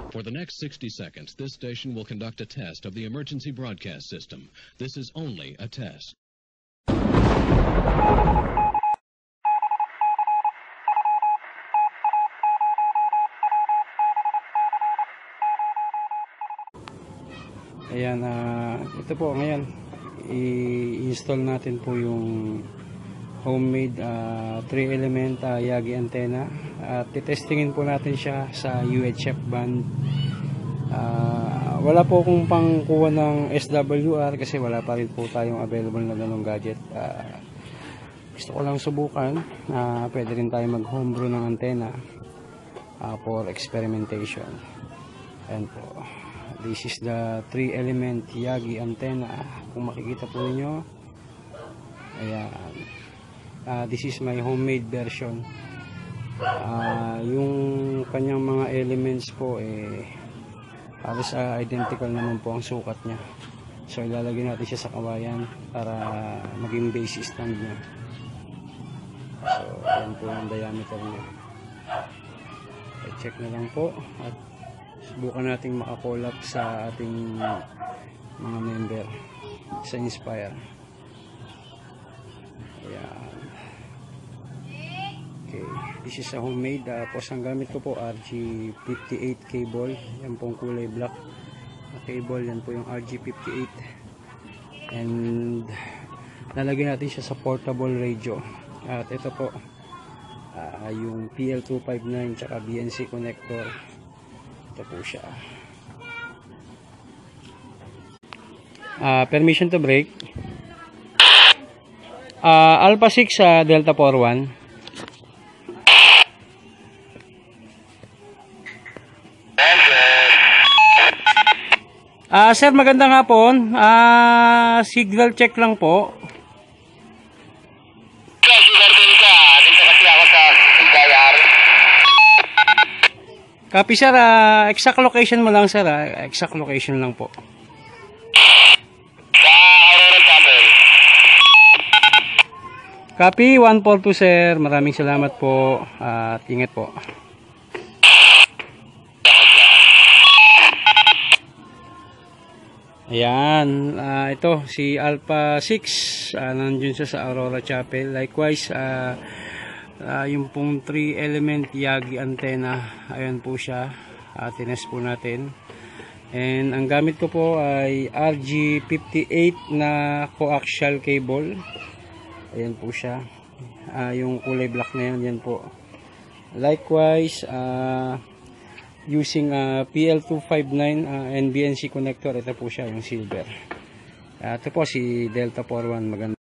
For the next 60 seconds, this station will conduct a test of the emergency broadcast system. This is only a test. Ayan, ito po ngayon i-install natin po yung homemade 3-element Yagi antenna at titestingin po natin siya sa UHF band. Wala po akong pangkuha ng SWR kasi wala pa rin po tayong available na ganong gadget. Gusto ko lang subukan, pwede rin tayo mag homebrew ng antenna for experimentation. Ayan po, this is the 3-element Yagi antenna. Kung makikita po ninyo, ayan, this is my homemade version. Yung kanyang mga elements po halos identical naman po ang sukat niya. So ilalagay natin siya sa kawayan para maging base stand niya. So ayan po ang diameter niya. I-check na lang po at subukan nating makakolap sa ating mga member sa Inspire. Ayan. Okay, this is a homemade. Tapos ang gamit ko po RG58 cable. Yan pong kulay black na cable. Yan po yung RG58. And nalagyan natin siya sa portable radio. At ito po yung PL259 tsaka BNC connector. Ito po siya. Permission to break. Alpha 6 Delta 41. Sir, magandang hapon. Signal check lang po. Copy sir, exact location mo lang sir, exact location lang po. Copy, 142 sir, maraming salamat po at ingat po. Ayan, ito si Alpha 6, nandiyon siya sa Aurora Chapel. Likewise, yung pong 3-element Yagi antenna, ayan po siya, tinest po natin. And ang gamit ko po ay RG58 na coaxial cable. Ayan po siya, yung kulay black na yan, yan po. Likewise, using PL259 and BNC connector, ito po siya yung silver. Ito po si Delta 41, maganda.